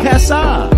Cassar.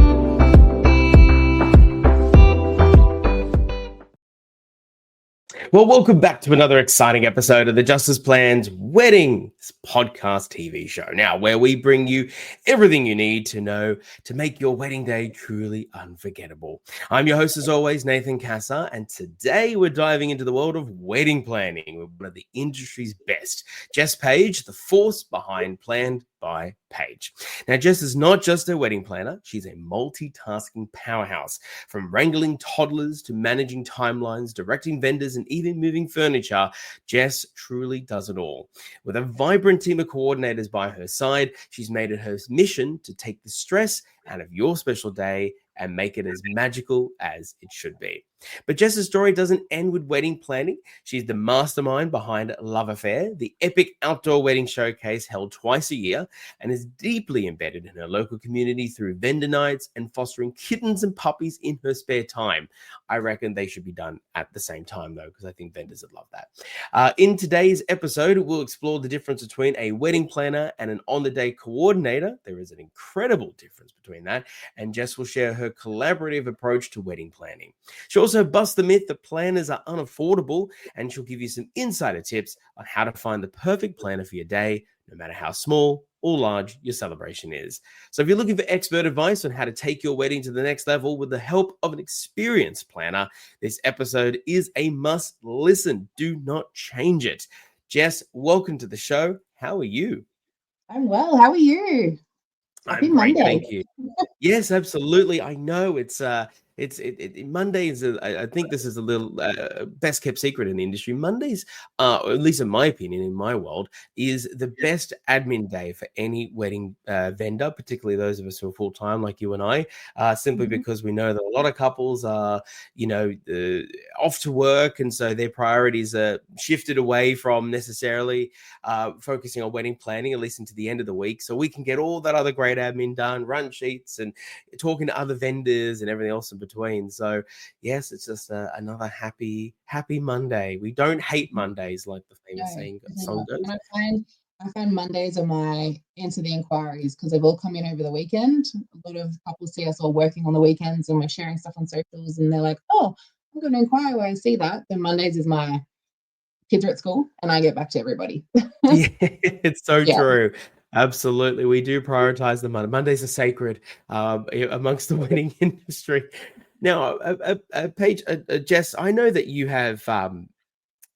Well, welcome back to another exciting episode of the Justice Planned Weddings podcast TV show. Now, where we bring you everything you need to know to make your wedding day truly unforgettable. I'm your host, as always, Nathan Cassar, and today we're diving into the world of wedding planning with one of the industry's best, Jess Page, the force behind Planned by Page. Now, Jess is not just a wedding planner, she's a multitasking powerhouse. From wrangling toddlers to managing timelines, directing vendors, and even moving furniture, Jess truly does it all. With a vibrant team of coordinators by her side, she's made it her mission to take the stress out of your special day and make it as magical as it should be. But Jess's story doesn't end with wedding planning. She's the mastermind behind Love Affair, the epic outdoor wedding showcase held twice a year, and is deeply embedded in her local community through vendor nights and fostering kittens and puppies in her spare time. I reckon they should be done at the same time, though, because I think vendors would love that. In today's episode, we'll explore the difference between a wedding planner and an on-the-day coordinator. There is an incredible difference between that, and Jess will share her collaborative approach to wedding planning. She'll also bust the myth that planners are unaffordable, and she'll give you some insider tips on how to find the perfect planner for your day, no matter how small or large your celebration is. So if you're looking for expert advice on how to take your wedding to the next level with the help of an experienced planner, this episode is a must listen. Do not change it. Jess, welcome to the show. How are you? I'm well. How are you? Happy I'm great, Monday. thank you. Yes, absolutely. I know Monday is. I think this is a little best kept secret in the industry. Mondays, or at least in my opinion, in my world, is the best admin day for any wedding vendor, particularly those of us who are full time like you and I. Simply because we know that a lot of couples are, off to work, and so their priorities are shifted away from necessarily focusing on wedding planning, at least into the end of the week, so we can get all that other great admin done, run sheets, and talking to other vendors and everything else in between. So yes, it's just another happy Monday. We don't hate Mondays, like the famous song goes. And I find Mondays are my answer the inquiries because they've all come in over the weekend. A lot of couples see us all working on the weekends and we're sharing stuff on socials, and they're like, "Oh, I'm going to inquire where I see that." Then Mondays is my kids are at school and I get back to everybody. Yeah, it's so true. Absolutely. We do prioritize the Monday. Mondays are sacred amongst the wedding industry. Now, Paige, Jess, I know that you have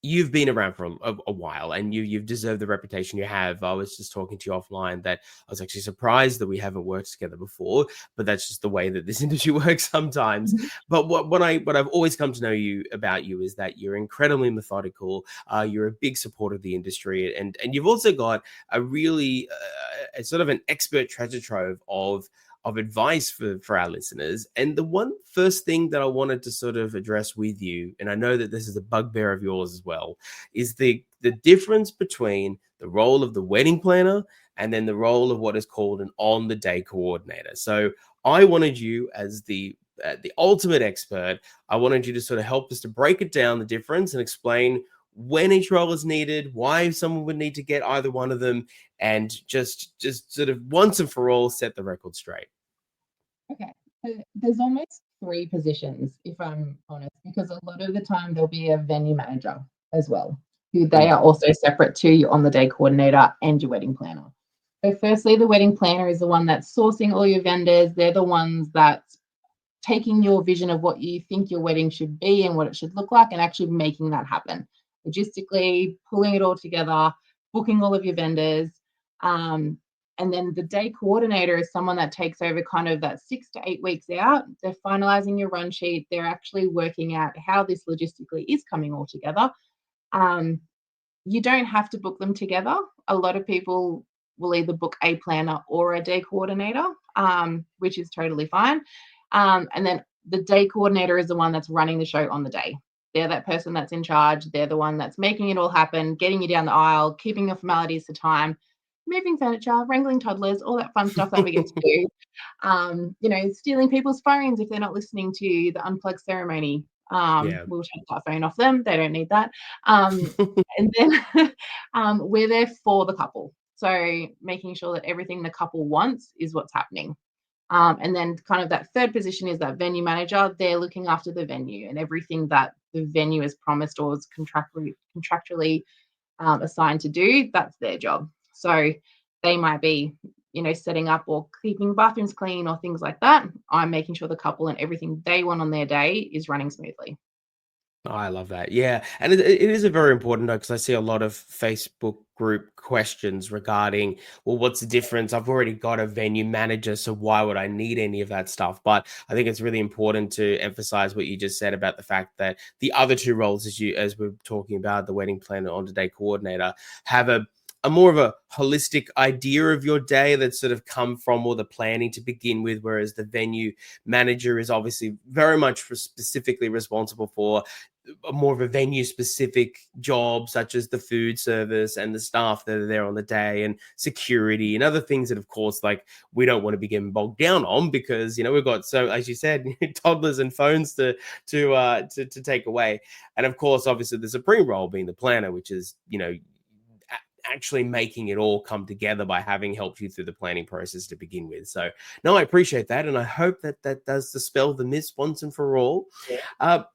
you've been around for a while, and you've deserved the reputation you have. I was just talking to you offline that I was actually surprised that we haven't worked together before, but that's just the way that this industry works sometimes. But what I've always come to know about you is that you're incredibly methodical. You're a big supporter of the industry, and you've also got a really a sort of an expert treasure trove of advice for our listeners. And the one first thing that I wanted to sort of address with you, and I know that this is a bugbear of yours as well, is the difference between the role of the wedding planner and then the role of what is called an on-the-day coordinator. So I wanted you, as the ultimate expert, I wanted you to sort of help us to break it down, the difference, and explain when each role is needed, why someone would need to get either one of them, and just sort of once and for all set the record straight. Okay. So there's almost three positions, if I'm honest, because a lot of the time there'll be a venue manager as well, who they are also separate to your on-the-day coordinator and your wedding planner. So firstly, the wedding planner is the one that's sourcing all your vendors. They're the ones that's taking your vision of what you think your wedding should be and what it should look like and actually making that happen. Logistically, pulling it all together, booking all of your vendors. And then the day coordinator is someone that takes over kind of that 6 to 8 weeks out. They're finalizing your run sheet. They're actually working out how this logistically is coming all together. You don't have to book them together. A lot of people will either book a planner or a day coordinator, which is totally fine. And then the day coordinator is the one that's running the show on the day. They're that person that's in charge. They're the one that's making it all happen, getting you down the aisle, keeping your formalities to time, moving furniture, wrangling toddlers, all that fun stuff that we get to do. Stealing people's phones if they're not listening to the unplug ceremony. We'll take that phone off them. They don't need that. And then we're there for the couple. So making sure that everything the couple wants is what's happening. And then kind of that third position is that venue manager. They're looking after the venue and everything that the venue is promised or is contractually assigned to do. That's their job. So they might be, setting up or keeping bathrooms clean or things like that. I'm making sure the couple and everything they want on their day is running smoothly. Oh, I love that. Yeah. And it is a very important note because I see a lot of Facebook group questions regarding, well, what's the difference? I've already got a venue manager, so why would I need any of that stuff? But I think it's really important to emphasize what you just said about the fact that the other two roles, as we're talking about, the wedding planner, on the day coordinator, have a more of a holistic idea of your day that's sort of come from all the planning to begin with, whereas the venue manager is obviously very much specifically responsible for more of a venue specific job, such as the food service and the staff that are there on the day and security and other things that, of course, like we don't want to be getting bogged down on because, we've got, so as you said, toddlers and phones to take away. And of course, obviously the supreme role being the planner, which is, actually making it all come together by having helped you through the planning process to begin with. So no, I appreciate that. And I hope that does dispel the myth once and for all.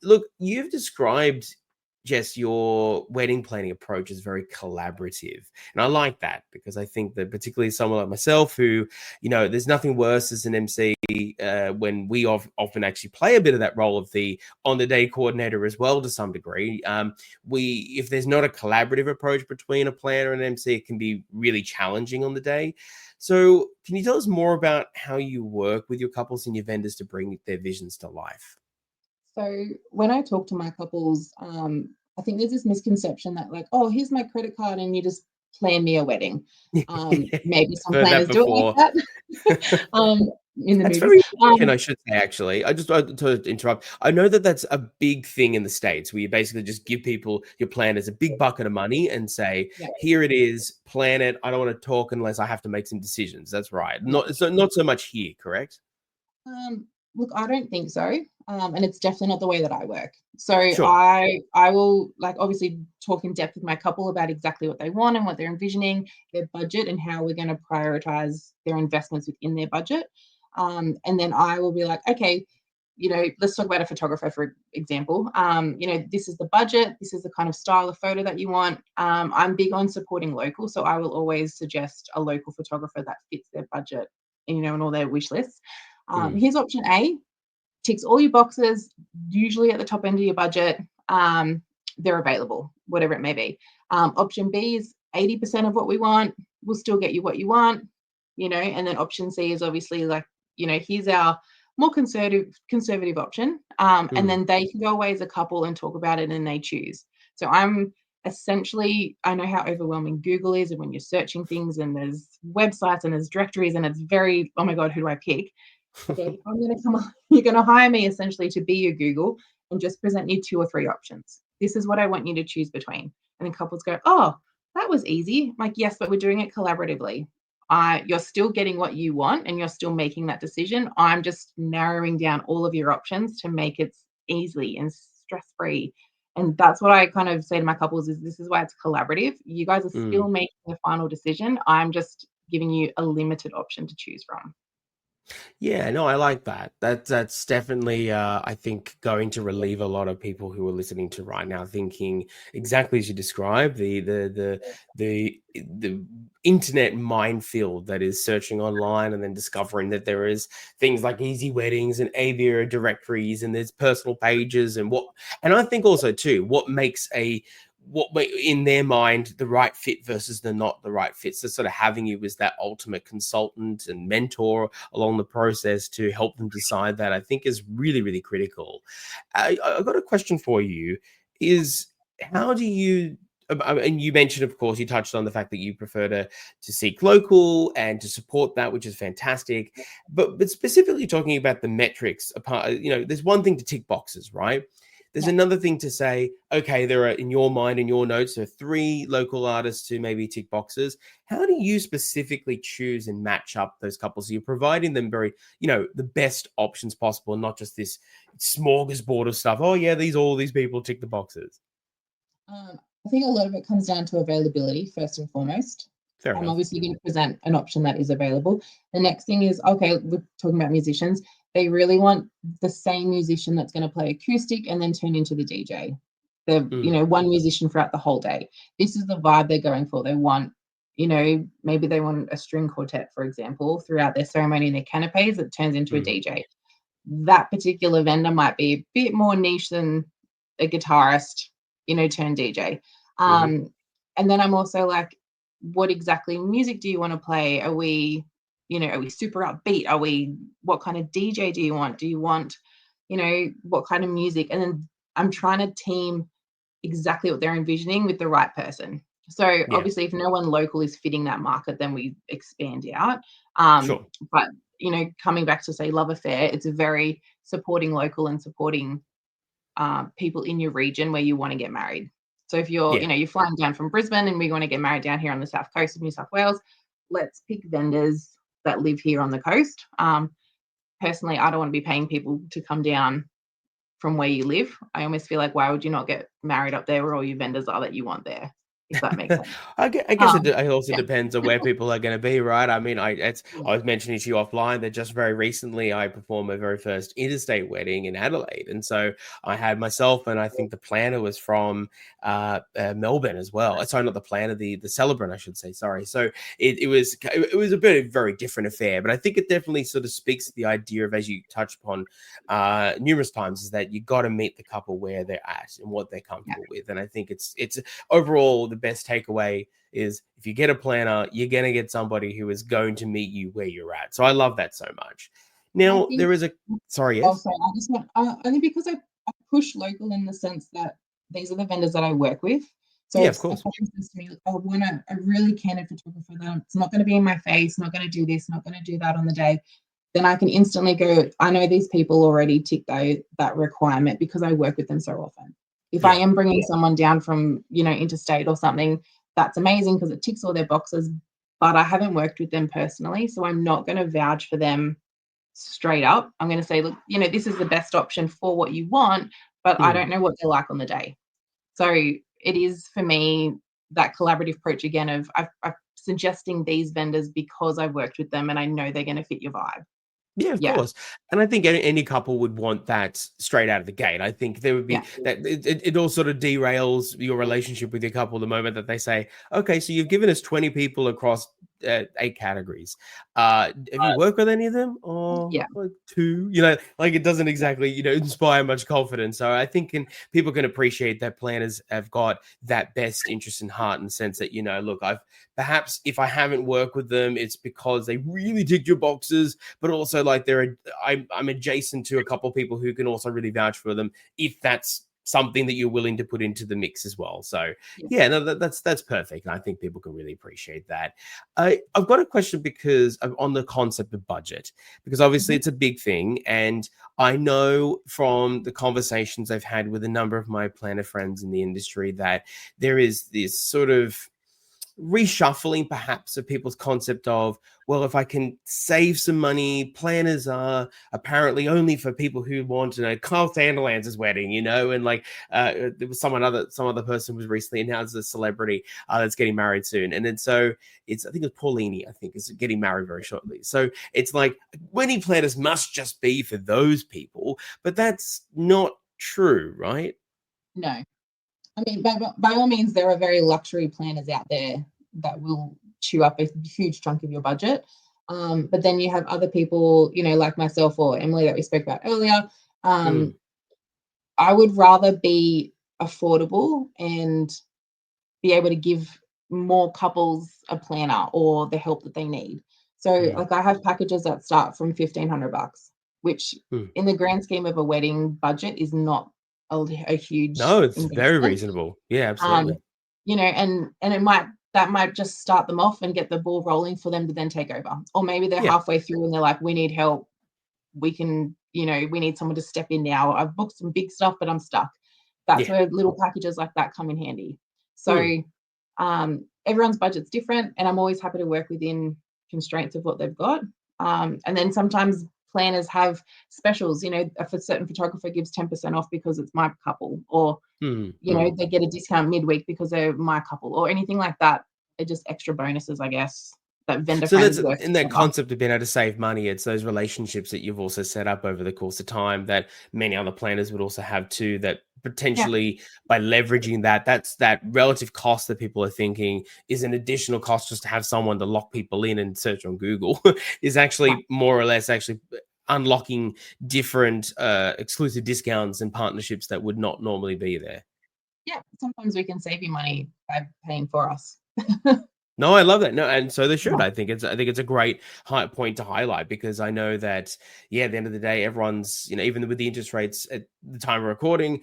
Look, you've described, Jess, your wedding planning approach is very collaborative. And I like that because I think that particularly someone like myself who, there's nothing worse as an MC when we often actually play a bit of that role of the on-the-day coordinator as well to some degree. If there's not a collaborative approach between a planner and an MC, it can be really challenging on the day. So can you tell us more about how you work with your couples and your vendors to bring their visions to life? So when I talk to my couples, I think there's this misconception that like, oh, here's my credit card and you just plan me a wedding. Maybe some Heard that planners do it like that. In the That's movies. very American, I should say, actually. I just wanted to interrupt. I know that that's a big thing in the States where you basically just give people your plan as a big bucket of money and say, Yeah. here it is, plan it. I don't want to talk unless I have to make some decisions. That's right. Yeah. Not so much here, correct? Look, I don't think so. And it's definitely not the way that I work. So Sure. I will like obviously talk in depth with my couple about exactly what they want and what they're envisioning, their budget and how we're going to prioritize their investments within their budget. And then I will be like, okay, let's talk about a photographer, for example. This is the budget. This is the kind of style of photo that you want. I'm big on supporting local. So I will always suggest a local photographer that fits their budget, and all their wish lists. Here's option A, ticks all your boxes, usually at the top end of your budget. They're available, whatever it may be. Option B is 80% of what we want. We'll still get you what you want, and then option C is obviously like, here's our more conservative option. And then they can go away as a couple and talk about it and they choose. So I'm essentially, I know how overwhelming Google is, and when you're searching things and there's websites and there's directories and it's very, oh my God, who do I pick? Okay, you're going to hire me essentially to be your Google and just present you 2 or 3 options. This is what I want you to choose between. And then couples go, oh, that was easy. I'm like, yes, but we're doing it collaboratively. You're still getting what you want and you're still making that decision. I'm just narrowing down all of your options to make it easy and stress-free. And that's what I kind of say to my couples is this is why it's collaborative. You guys are still making the final decision. I'm just giving you a limited option to choose from. Yeah, no, I like that. That's definitely, I think, going to relieve a lot of people who are listening to right now, thinking exactly as you described the internet minefield that is searching online and then discovering that there is things like easy weddings and avia directories and there's personal pages and I think also too what makes in their mind the right fit versus the not the right fit. So sort of having you as that ultimate consultant and mentor along the process to help them decide that, I think is really, really critical. I've got a question for you is how do you, and you mentioned, of course, you touched on the fact that you prefer to seek local and to support that, which is fantastic. But specifically talking about the metrics, apart, there's one thing to tick boxes, right? There's another thing to say, okay, there are, in your mind, in your notes, there are 3 local artists who maybe tick boxes. How do you specifically choose and match up those couples? So you're providing them very, the best options possible, not just this smorgasbord of stuff. Oh, yeah, all these people tick the boxes. I think a lot of it comes down to availability, first and foremost. Fair I'm enough. obviously going to present an option that is available. The next thing is, okay, we're talking about musicians. They really want the same musician that's going to play acoustic and then turn into the DJ. One musician throughout the whole day. This is the vibe they're going for. They want, maybe they want a string quartet, for example, throughout their ceremony and their canapes that turns into a DJ. That particular vendor might be a bit more niche than a guitarist, turn DJ. And then I'm also like, what exactly music do you want to play? Are we super upbeat? What kind of DJ do you want? Do you want, what kind of music? And then I'm trying to team exactly what they're envisioning with the right person. So obviously if no one local is fitting that market, then we expand out. Sure. But, coming back to say Love Affair, it's a very supporting local and supporting people in your region where you want to get married. So if you're, you're flying down from Brisbane and we want to get married down here on the south coast of New South Wales, let's pick vendors that live here on the coast. Personally, I don't want to be paying people to come down from where you live. I almost feel like, why would you not get married up there where all your vendors are that you want there? If that makes sense. I guess it also depends on where people are going to be, right? I mean, I was mentioning to you offline that just very recently I performed my very first interstate wedding in Adelaide, and so I had myself and I think the planner was from Melbourne as well. Sorry, not the planner, the celebrant, I should say. Sorry. So it was a very different affair, but I think it definitely sort of speaks to the idea of, as you touched upon numerous times, is that you got to meet the couple where they're at and what they're comfortable with, and I think it's overall the best takeaway is if you get a planner, you're going to get somebody who is going to meet you where you're at. So I love that so much. Now there is sorry, yes. Also, I just want only because I push local in the sense that these are the vendors that I work with. So of course. To me, I want a really candid photographer that it's not going to be in my face, not going to do this, not going to do that on the day. Then I can instantly go, I know these people already tick that requirement because I work with them so often. If I am bringing someone down from, interstate or something, that's amazing because it ticks all their boxes, but I haven't worked with them personally, so I'm not going to vouch for them straight up. I'm going to say, look, this is the best option for what you want, but I don't know what they're like on the day. So it is, for me, that collaborative approach again of I'm suggesting these vendors because I've worked with them and I know they're going to fit your vibe. Yeah, of course. And I think any couple would want that straight out of the gate. I think there would be that it all sort of derails your relationship with your couple the moment that they say, okay, so you've given us 20 people across 8 categories. Have you worked with any of them? Or like 2? Like it doesn't exactly, inspire much confidence. So I think people can appreciate that planners have got that best interest in heart, in the sense that, look, perhaps if I haven't worked with them, it's because they really ticked your boxes, but also like I'm adjacent to a couple of people who can also really vouch for them if that's something that you're willing to put into the mix as well. So that's perfect. And I think people can really appreciate that. I've got a question because on the concept of budget, because obviously it's a big thing. And I know from the conversations I've had with a number of my planner friends in the industry that there is this sort of reshuffling perhaps of people's concept of, well, if I can save some money, planners are apparently only for people who want Carl Sanderlands' wedding, and like there was some other person was recently announced as a celebrity that's getting married soon, and then so I think it's Paulini, I think, is getting married very shortly. So it's like wedding planners must just be for those people, but that's not true, right? No. I mean, by all means, there are very luxury planners out there that will chew up a huge chunk of your budget. But then you have other people, like myself or Emily that we spoke about earlier. I would rather be affordable and be able to give more couples a planner or the help that they need. So like I have packages that start from $1,500, which in the grand scheme of a wedding budget is not a huge no, it's investment. very reasonable. Yeah, absolutely. And that might just start them off and get the ball rolling for them to then take over. Or maybe they're halfway through and they're like, we need help. We can, we need someone to step in now. I've booked some big stuff, but I'm stuck. That's where little packages like that come in handy. So everyone's budget's different, and I'm always happy to work within constraints of what they've got. And then sometimes planners have specials, if a certain photographer gives 10% off because it's my couple, or they get a discount midweek because they're my couple, or anything like that. just extra bonuses, I guess, that vendor So that's friends work in that together. concept of being able to save money. It's those relationships that you've also set up over the course of time that many other planners would also have too. That Yeah, potentially by leveraging that, that's that relative cost that people are thinking is an additional cost just to have someone to lock people in and search on Google is right. actually more or less actually unlocking different exclusive discounts and partnerships that would not normally be there. Yeah, sometimes we can save you money by paying for us. No, I love that. No, and so they should. Yeah. I think it's a great high point to highlight because I know that at the end of the day, everyone's even with the interest rates at the time of recording,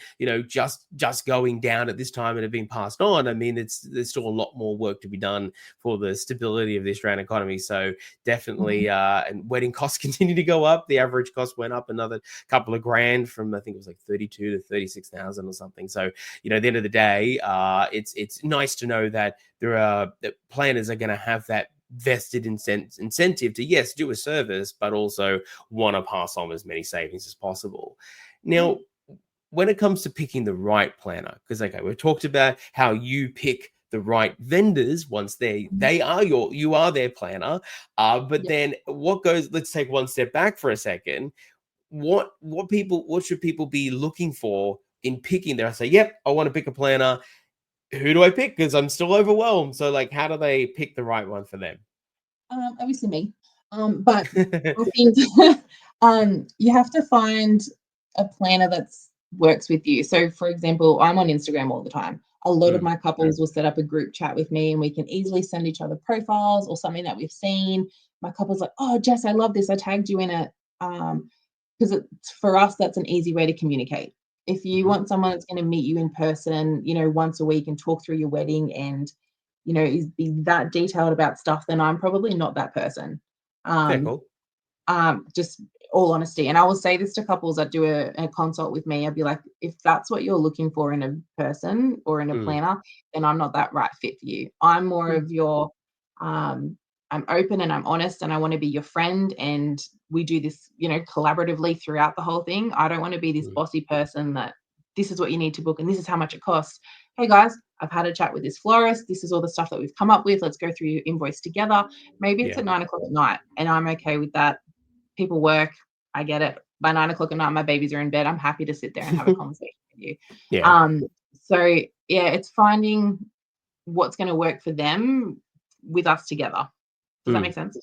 just going down at this time and have been passed on. I mean, there's still a lot more work to be done for the stability of the Australian economy. So definitely, Mhm. and wedding costs continue to go up. The average cost went up another couple of grand from I think it was like 32 to 36,000 or something. So at the end of the day, it's nice to know that that planners are going to have that vested incentive to yes do a service but also want to pass on as many savings as possible. Yeah. Now when it comes to picking the right planner, because okay, we've talked about how you pick the right vendors once Mhm. you are their planner, but Yeah. then let's take one step back for a second. What should people be looking for in picking there? I say yep, I want to pick a planner. Who do I pick? Because I'm still overwhelmed. So, like, how do they pick the right one for them? Obviously me. But I think you have to find a planner that's works with you. So, for example, I'm on Instagram all the time. A lot of Mm, my couples will set up a group chat with me, and we can easily send each other profiles or something that we've seen. My couple's like, "Oh, Jess, I love this. I tagged you in it." Because for us, that's an easy way to communicate. If you mhm. want someone that's going to meet you in person, once a week and talk through your wedding and is be that detailed about stuff, then I'm probably not that person. Fair Um, call. just all honesty. And I will say this to couples that do a consult with me. I'd be like, if that's what you're looking for in a person or in a Mm, planner, then I'm not that right fit for you. I'm more mm, of your um I'm open and I'm honest and I want to be your friend and we do this, collaboratively throughout the whole thing. I don't want to be this mm. bossy person that this is what you need to book and this is how much it costs. Hey guys, I've had a chat with this florist. This is all the stuff that we've come up with. Let's go through your invoice together. Maybe it's Yeah, at 9 o'clock at night and I'm okay with that. People work, I get it. By 9 o'clock at night, my babies are in bed. I'm happy to sit there and have a conversation with you. yeah. Um, so yeah, it's finding what's going to work for them with us together. Does that Mm. make sense?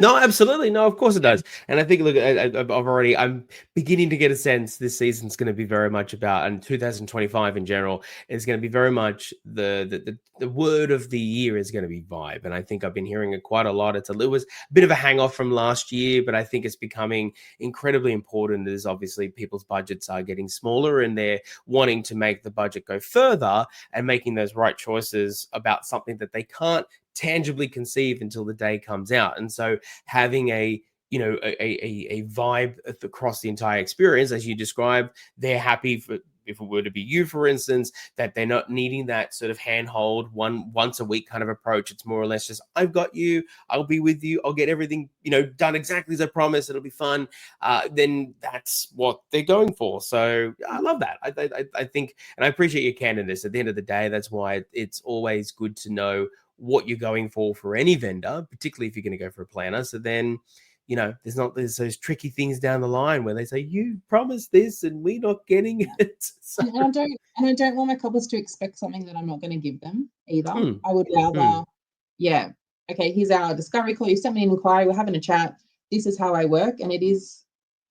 No, absolutely. No, of course it Yeah. does. And I think, look, I'm beginning to get a sense this season's going to be very much about, and 2025 in general is going to be very much the word of the year is going to be vibe. And I think I've been hearing it quite a lot. It was a bit of a hang off from last year, but I think it's becoming incredibly important as obviously people's budgets are getting smaller and they're wanting to make the budget go further and making those right choices about something that they can't tangibly conceive until the day comes out. And so having a vibe across the entire experience, as you described, they're happy for. If it were to be you, for instance, that they're not needing that sort of handhold once a week kind of approach. It's more or less just, I've got you, I'll be with you, I'll get everything, done exactly as I promised. It'll be fun. Then that's what they're going for. So I love that. I think, and I appreciate your candidness. At the end of the day, that's why it's always good to know what you're going for any vendor, particularly if you're going to go for a planner. So then, there's those tricky things down the line where they say, you promised this and we're not getting Yeah. it. So, And I don't want my couples to expect something that I'm not going to give them either. mm, I would mm, rather, yeah, okay, here's our discovery call. You sent me an inquiry, we're having a chat. This is how I work. And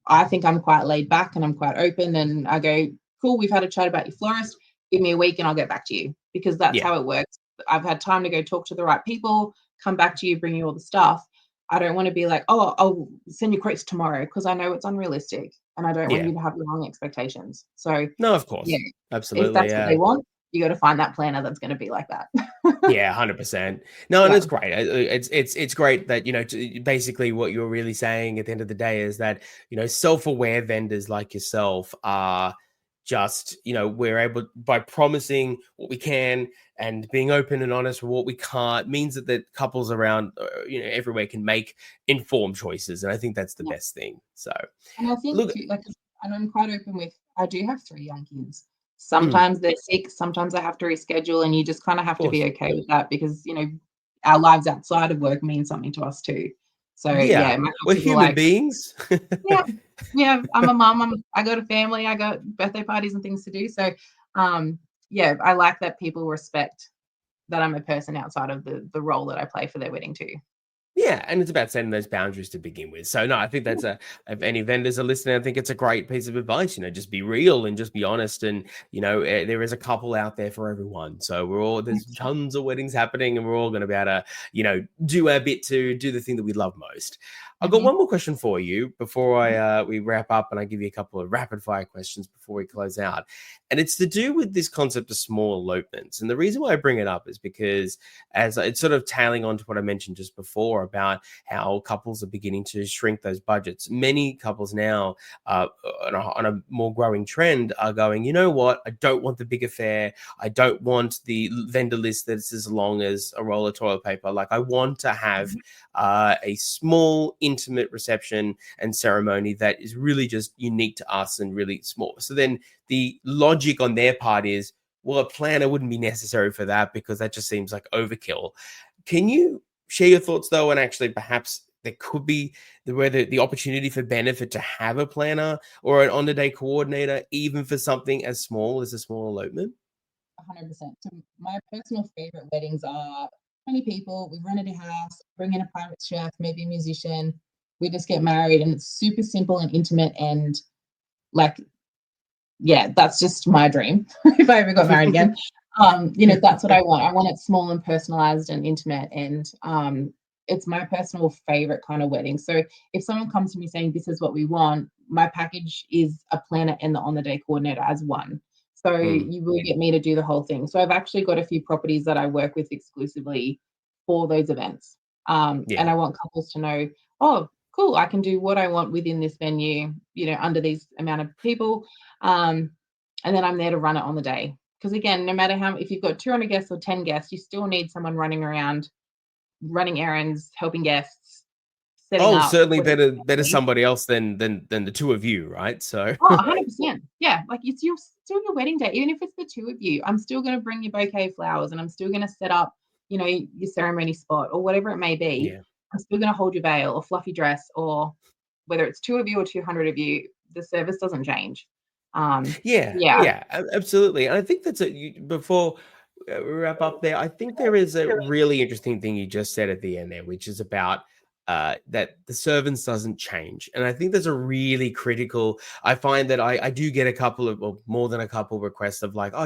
I think I'm quite laid back and I'm quite open. And I go, cool, we've had a chat about your florist. Give me a week and I'll get back to you because that's yeah, how it works. I've had time to go talk to the right people, come back to you, bring you all the stuff. I don't want to be like, oh, I'll send you quotes tomorrow because I know it's unrealistic and I don't want yeah. you to have the wrong expectations. So, No, of yeah, course. if Absolutely. that's what they Yeah. want, you got to find that planner that's going to be like that. Yeah, 100%. No, and Yeah, it's great. It's great that basically what you're really saying at the end of the day is that self-aware vendors like yourself are just we're able by promising what we can and being open and honest with what we can't means that couples around everywhere can make informed choices, and I think that's the yeah. best thing. So And I think look, too, like, and I'm quite open with, I do have 3 young kids. of Sometimes they're sick, sometimes I have to reschedule, and you just kinda have to be course. okay with that because, our lives outside of work mean something to us too. So Yeah, my we're cultures are human like, beings. yeah, yeah, I'm a mom. I got a family. I got birthday parties and things to do. So, yeah, I like that people respect that I'm a person outside of the role that I play for their wedding too. Yeah, and it's about setting those boundaries to begin with. So no, I think that's a if any vendors are listening, I think it's a great piece of advice. Just be real and just be honest. And there is a couple out there for everyone. So there's tons of weddings happening, and we're all going to be able to do our bit to do the thing that we love most. I've got one more question for you before we wrap up, and I give you a couple of rapid fire questions before we close out. And it's to do with this concept of small elopements. And the reason why I bring it up is because as it's sort of tailing on to what I mentioned just before about how couples are beginning to shrink those budgets. Many couples now, on a more growing trend, are going, you know what? I don't want the big affair. I don't want the vendor list that's as long as a roll of toilet paper. Like, I want to have a small, intimate reception and ceremony that is really just unique to us and really small. So then the logic on their part is, well, a planner wouldn't be necessary for that because that just seems like overkill. Can you share your thoughts, though, and actually perhaps there could be the opportunity for benefit to have a planner or an on-the-day coordinator, even for something as small as a small elopement? 100%. So my personal favorite weddings are 20 people. We rented a house, bring in a private chef, maybe a musician. We just get married, and it's super simple and intimate, and like, yeah, that's just my dream. If I ever got married again, that's what I want. I want it small and personalized and intimate, and it's my personal favorite kind of wedding. So if someone comes to me saying this is what we want, my package is a planner and the on-the-day coordinator as one. So you will get me to do the whole thing. So I've actually got a few properties that I work with exclusively for those events. And I want couples to know, oh, cool, I can do what I want within this venue, under these amount of people. And then I'm there to run it on the day. Because again, no matter if you've got 200 guests or 10 guests, you still need someone running around, running errands, helping guests, setting Oh, up. certainly better somebody else than the two of you, right? So Oh, 100%. Yeah, like it's still your wedding day. Even if it's the two of you, I'm still going to bring you bouquet of flowers, and I'm still going to set up, your ceremony spot or whatever it may be. yeah. I'm still going to hold your veil or fluffy dress, or whether it's two of you or 200 of you, the service doesn't change. Yeah, Yeah. yeah, absolutely. And I think that's before we wrap up there. I think there is a really interesting thing you just said at the end there, which is about that the servants doesn't change. And I think that's a really critical. I find that I do get a couple of, or more than a couple requests of like, oh,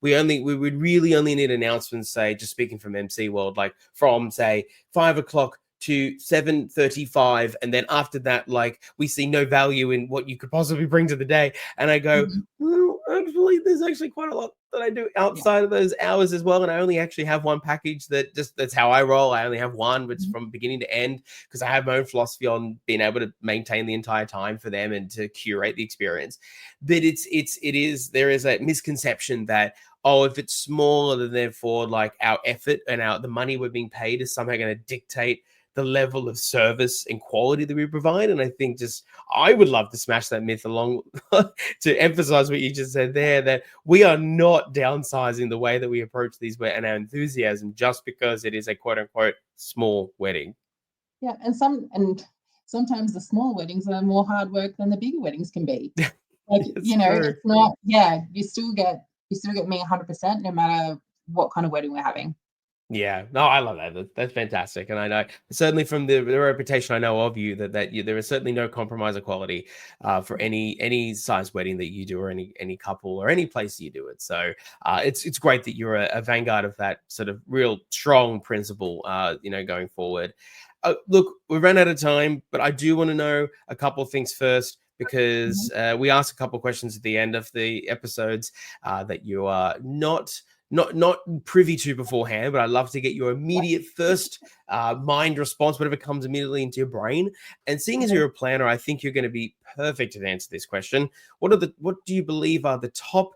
we would really only need announcements, say, just speaking from MC World, like from say 5 o'clock to 7:35, and then after that, like, we see no value in what you could possibly bring to the day. And I go, well, actually, there's actually quite a lot that I do Yeah. outside of those hours as well. And I only actually have one package that's how I roll. I only have one, which from beginning to end, because I have my own philosophy on being able to maintain the entire time for them and to curate the experience. But there is a misconception that, oh, if it's smaller, then therefore like our effort and the money we're being paid is somehow going to dictate the level of service and quality that we provide. And I think I would love to smash that myth along to emphasize what you just said there, that we are not downsizing the way that we approach these and our enthusiasm just because it is a quote unquote small wedding. Yeah. And sometimes the small weddings are more hard work than the bigger weddings can be. Like, True. it's not, yeah, you still get me 100% no matter what kind of wedding we're having. Yeah, no, I love that. That's fantastic, and I know certainly from the reputation I know of you that there is certainly no compromise of quality for any size wedding that you do, or any couple or any place you do it. So it's great that you're a vanguard of that sort of real strong principle, going forward. Look, we've run out of time, but I do want to know a couple of things first, because we ask a couple of questions at the end of the episodes that you are not privy to beforehand, but I'd love to get your immediate first mind response, whatever comes immediately into your brain. And seeing as you're a planner, I think you're going to be perfect to answer this question. What do you believe are the top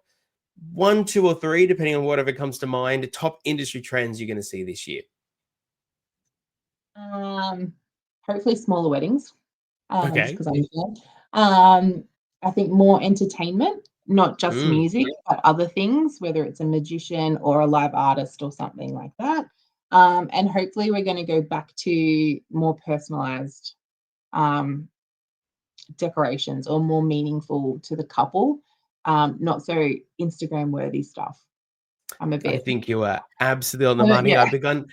1, 2, or 3, depending on whatever comes to mind, top industry trends you're going to see this year? Hopefully smaller weddings. Just Okay. because I'm here. I think more entertainment, not just music, but other things, whether it's a magician or a live artist or something like that. And hopefully we're going to go back to more personalized decorations, or more meaningful to the couple, not so Instagram worthy stuff. I think you are absolutely on the money. Yeah. I've begun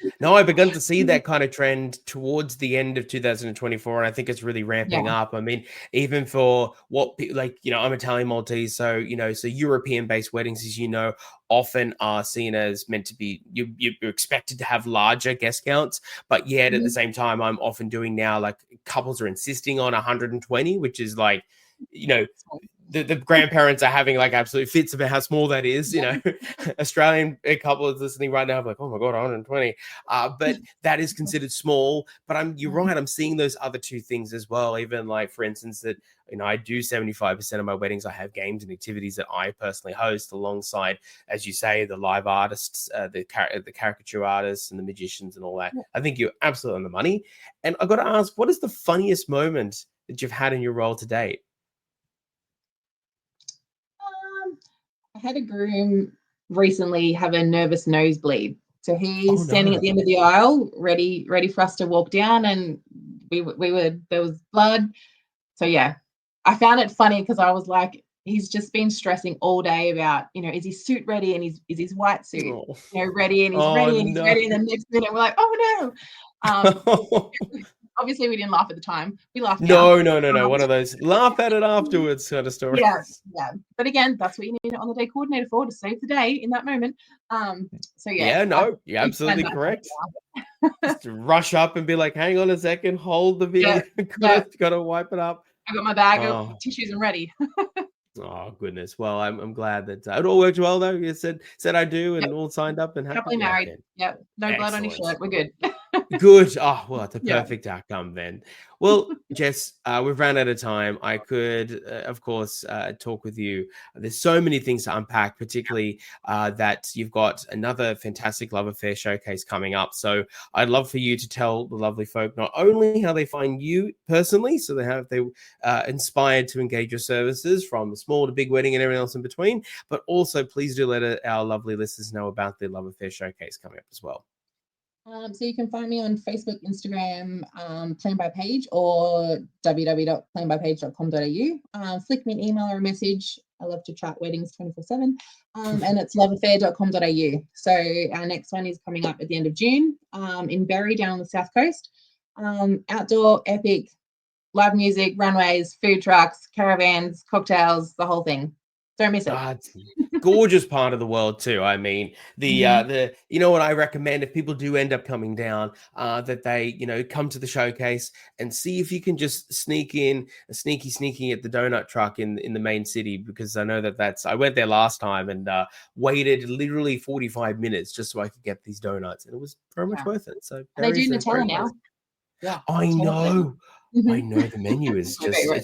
to see that kind of trend towards the end of 2024, and I think it's really ramping up. I mean, even for what I'm Italian Maltese, so so European-based weddings, as you know, often are seen as meant to be you're expected to have larger guest counts, but yet at the same time, I'm often doing now like couples are insisting on 120, which is like the grandparents are having like absolute fits about how small that is. Australian couples listening right now are like, oh my god, 120. But that is considered small. But you're right. I'm seeing those other two things as well. Even like, for instance, that I do 75% of my weddings. I have games and activities that I personally host alongside, as you say, the live artists, the caricature artists, and the magicians and all that. I think you're absolutely on the money. And I got to ask, what is the funniest moment that you've had in your role to date? I had a groom recently have a nervous nosebleed. So he's standing at the end of the aisle, ready for us to walk down, and there was blood. So yeah, I found it funny because I was like, he's just been stressing all day about, is his suit ready, and is his white suit ready, and he's ready, and he's ready, and the next minute we're like, oh no. Obviously, we didn't laugh at the time. We laughed. No. One of those laugh at it afterwards kind of stories. Yeah. But again, that's what you need on the day coordinator for, to save the day in that moment. So yeah. Yeah, no, you're absolutely correct. Just to rush up and be like, hang on a second, hold the video. Got to wipe it up. I got my bag of tissues and ready. Oh goodness. Well, I'm glad that it all worked well though. You said I do, and all signed up and happily married. Okay. Yep. No blood on your shirt. We're good. Good. Oh, well, it's a perfect outcome then. Well, Jess, we've run out of time. I could, of course, talk with you. There's so many things to unpack, particularly that you've got another fantastic Love Affair showcase coming up. So I'd love for you to tell the lovely folk not only how they find you personally, so they inspired to engage your services from small to big wedding and everything else in between, but also please do let our lovely listeners know about the Love Affair showcase coming up as well. So you can find me on Facebook, Instagram, Plan by Page, or www.planbypage.com.au. Flick me an email or a message. I love to chat weddings 24/7. And it's loveaffair.com.au. So our next one is coming up at the end of June in Berry, down on the south coast. Outdoor, epic, live music, runways, food trucks, caravans, cocktails, the whole thing. Don't miss it. It's a gorgeous part of the world too. I mean, the what I recommend if people do end up coming down, that they come to the showcase and see if you can just sneak in sneaky at the donut truck in the main city, because I know I went there last time and waited literally 45 minutes just so I could get these donuts, and it was very much worth it. So they do Nutella now. Yeah, I know. I know the menu is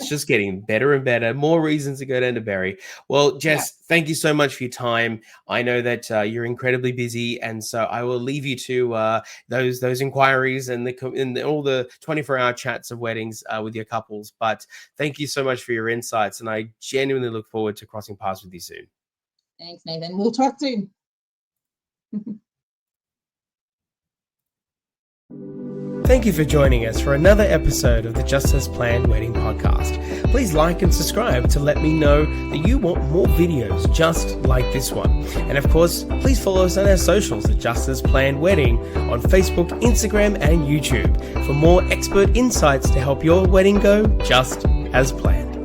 just getting better and better. More reasons to go down to Berry. Well, Jess, thank you so much for your time. I know that you're incredibly busy, and so I will leave you to those inquiries and all the 24-hour chats of weddings with your couples. But thank you so much for your insights, and I genuinely look forward to crossing paths with you soon. Thanks, Nathan. We'll talk soon. Thank you for joining us for another episode of the Just As Planned Wedding Podcast. Please like and subscribe to let me know that you want more videos just like this one. And of course, please follow us on our socials at Just As Planned Wedding on Facebook, Instagram, and YouTube for more expert insights to help your wedding go just as planned.